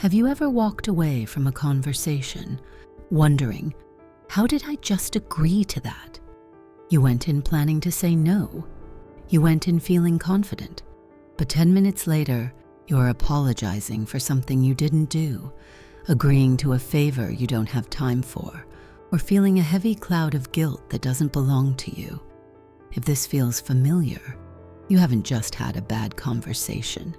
Have you ever walked away from a conversation wondering, how did I just agree to that? You went in planning to say no. You went in feeling confident, but 10 minutes later, you're apologizing for something you didn't do, agreeing to a favor you don't have time for, or feeling a heavy cloud of guilt that doesn't belong to you. If this feels familiar, you haven't just had a bad conversation.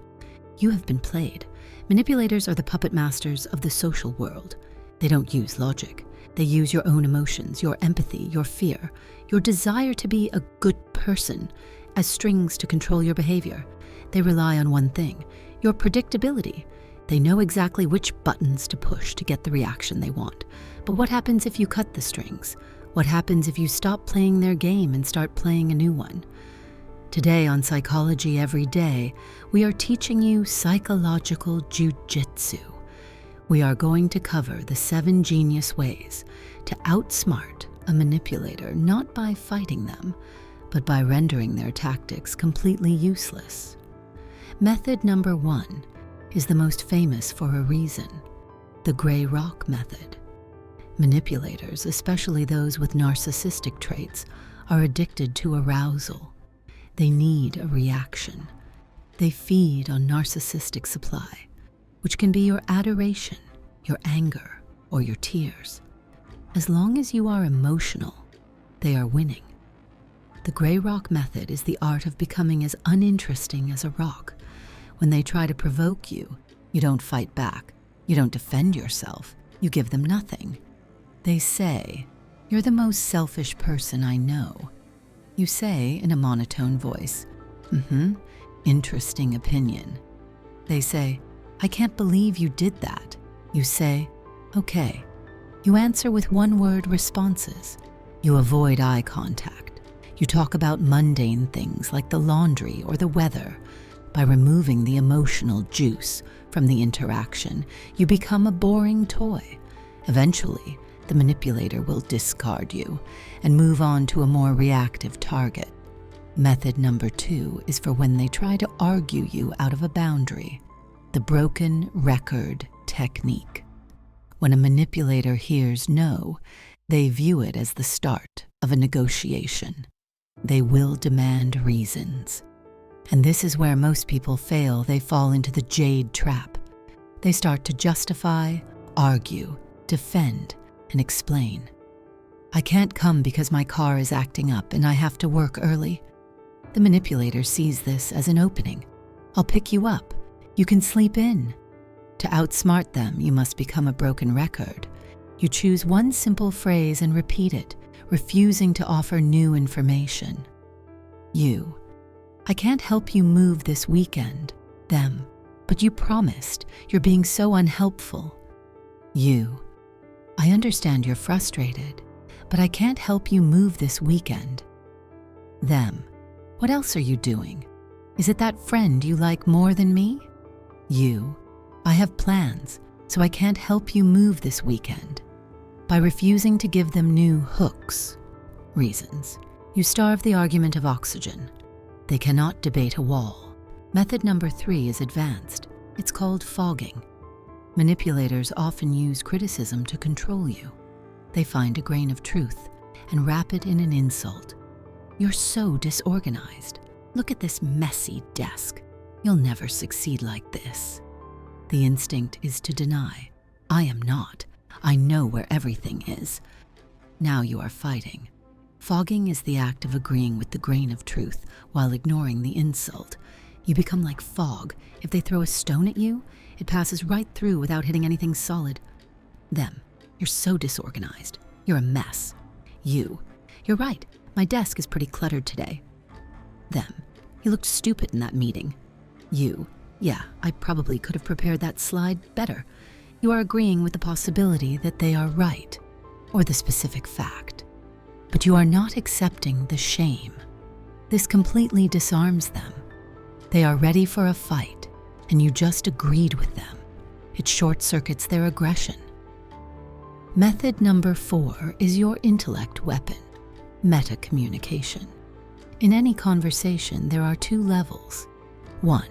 You have been played. Manipulators are the puppet masters of the social world. They don't use logic. They use your own emotions, your empathy, your fear, your desire to be a good person as strings to control your behavior. They rely on one thing, your predictability. They know exactly which buttons to push to get the reaction they want. But what happens if you cut the strings? What happens if you stop playing their game and start playing a new one? Today on Psychology Every Day, we are teaching you psychological Jiu-Jitsu. We are going to cover the 7 genius ways to outsmart a manipulator, not by fighting them, but by rendering their tactics completely useless. Method number 1 is the most famous for a reason, the gray rock method. Manipulators, especially those with narcissistic traits, are addicted to arousal. They need a reaction. They feed on narcissistic supply, which can be your adoration, your anger, or your tears. As long as you are emotional, they are winning. The gray rock method is the art of becoming as uninteresting as a rock. When they try to provoke you, you don't fight back. You don't defend yourself. You give them nothing. They say, "You're the most selfish person I know." You say in a monotone voice, "Interesting opinion." They say, "I can't believe you did that." You say, "Okay." You answer with one-word responses. You avoid eye contact. You talk about mundane things like the laundry or the weather. By removing the emotional juice from the interaction, you become a boring toy. Eventually, the manipulator will discard you and move on to a more reactive target. Method number 2 is for when they try to argue you out of a boundary, the broken record technique. When a manipulator hears no, they view it as the start of a negotiation. They will demand reasons. And this is where most people fail. They fall into the jade trap. They start to justify, argue, defend, and explain. "I can't come because my car is acting up and I have to work early." The manipulator sees this as an opening. "I'll pick you up. You can sleep in." To outsmart them, you must become a broken record. You choose one simple phrase and repeat it, refusing to offer new information. You: "I can't help you move this weekend." Them: "But you promised. You're being so unhelpful." You: "I understand you're frustrated, but I can't help you move this weekend." Them: "What else are you doing? Is it that friend you like more than me?" You: "I have plans, so I can't help you move this weekend." By refusing to give them new hooks, reasons, you starve the argument of oxygen. They cannot debate a wall. Method number 3 is advanced. It's called fogging. Manipulators often use criticism to control you. They find a grain of truth and wrap it in an insult. "You're so disorganized. Look at this messy desk. You'll never succeed like this." The instinct is to deny. "I am not. I know where everything is." Now you are fighting. Fogging is the act of agreeing with the grain of truth while ignoring the insult. You become like fog. If they throw a stone at you, it passes right through without hitting anything solid. Them: "You're so disorganized. You're a mess." You: "You're right. My desk is pretty cluttered today." Them: "You looked stupid in that meeting." You: "Yeah, I probably could have prepared that slide better." You are agreeing with the possibility that they are right, or the specific fact. But you are not accepting the shame. This completely disarms them. They are ready for a fight, and you just agreed with them. It short-circuits their aggression. Method number 4 is your intellect weapon, meta-communication. In any conversation, there are 2 levels. 1,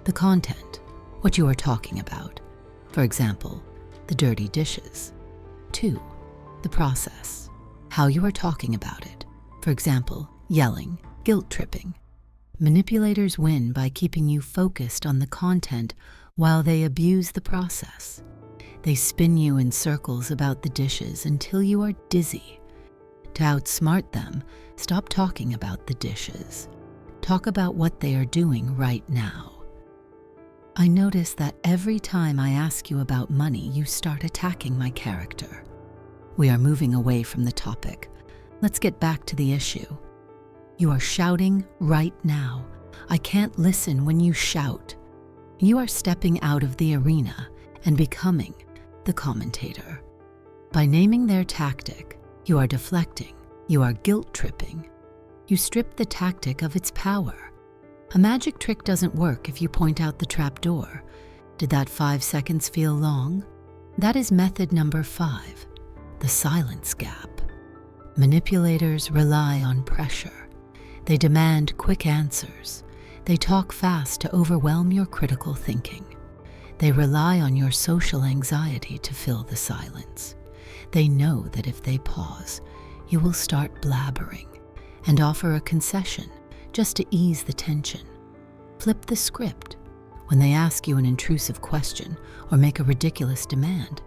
the content, what you are talking about. For example, the dirty dishes. 2. The process, how you are talking about it. For example, yelling, guilt tripping. Manipulators win by keeping you focused on the content while they abuse the process. They spin you in circles about the dishes until you are dizzy. To outsmart them, stop talking about the dishes. Talk about what they are doing right now. I notice that every time I ask you about money, you start attacking my character. We are moving away from the topic. Let's get back to the issue. You are shouting right now. I can't listen when you shout. You are stepping out of the arena and becoming the commentator. By naming their tactic, you are deflecting, you are guilt-tripping. You strip the tactic of its power. A magic trick doesn't work if you point out the trap door. Did that 5 seconds feel long? That is method number 5, the silence gap. Manipulators rely on pressure. They demand quick answers. They talk fast to overwhelm your critical thinking. They rely on your social anxiety to fill the silence. They know that if they pause, you will start blabbering and offer a concession just to ease the tension. Flip the script. When they ask you an intrusive question or make a ridiculous demand,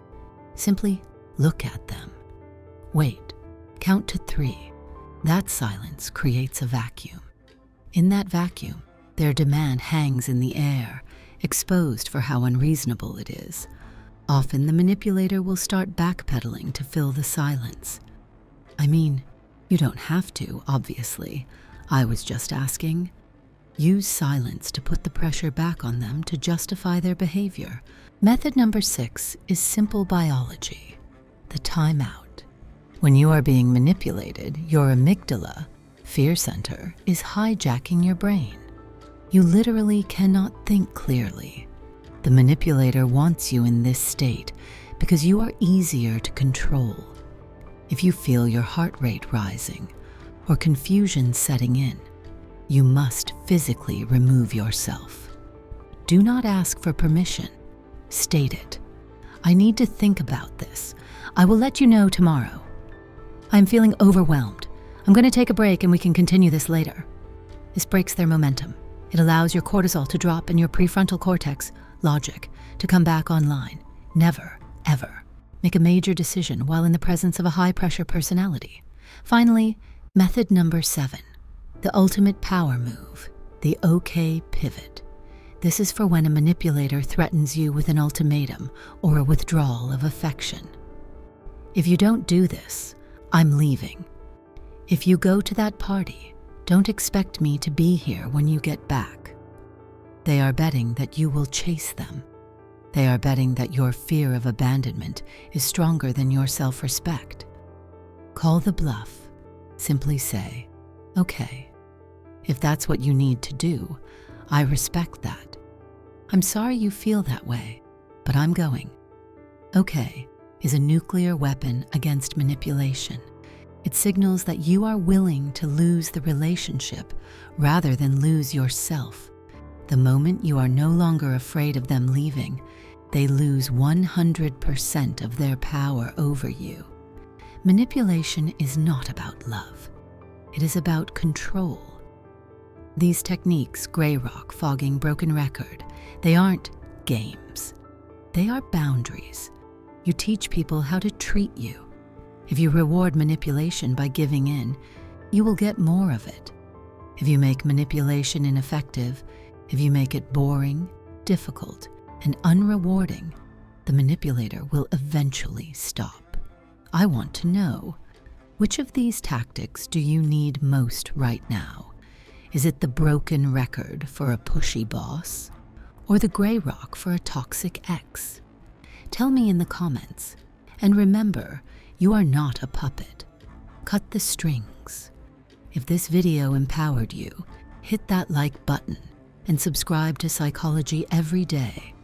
simply look at them. Wait, count to 3. That silence creates a vacuum. In that vacuum, their demand hangs in the air, exposed for how unreasonable it is. Often the manipulator will start backpedaling to fill the silence. I mean, you don't have to, obviously. I was just asking. Use silence to put the pressure back on them to justify their behavior. Method number 6 is simple biology, the timeout. When you are being manipulated, your amygdala, fear center, is hijacking your brain. You literally cannot think clearly. The manipulator wants you in this state because you are easier to control. If you feel your heart rate rising or confusion setting in, you must physically remove yourself. Do not ask for permission. State it. I need to think about this. I will let you know tomorrow. I'm feeling overwhelmed. I'm going to take a break and we can continue this later. This breaks their momentum. It allows your cortisol to drop and your prefrontal cortex, logic, to come back online. Never, ever make a major decision while in the presence of a high-pressure personality. Finally, method number 7, the ultimate power move, the OK pivot. This is for when a manipulator threatens you with an ultimatum or a withdrawal of affection. If you don't do this, I'm leaving. If you go to that party, don't expect me to be here when you get back. They are betting that you will chase them. They are betting that your fear of abandonment is stronger than your self-respect. Call the bluff. Simply say, okay. If that's what you need to do, I respect that. I'm sorry you feel that way, but I'm going. Okay is a nuclear weapon against manipulation. It signals that you are willing to lose the relationship rather than lose yourself. The moment you are no longer afraid of them leaving, they lose 100% of their power over you. Manipulation is not about love. It is about control. These techniques, gray rock, fogging, broken record, they aren't games. They are boundaries. You teach people how to treat you. If you reward manipulation by giving in, you will get more of it. If you make manipulation ineffective, if you make it boring, difficult, and unrewarding, the manipulator will eventually stop. I want to know, which of these tactics do you need most right now? Is it the broken record for a pushy boss, or the gray rock for a toxic ex? Tell me in the comments, and remember, you are not a puppet. Cut the strings. If this video empowered you, hit that like button and subscribe to Psychology every day.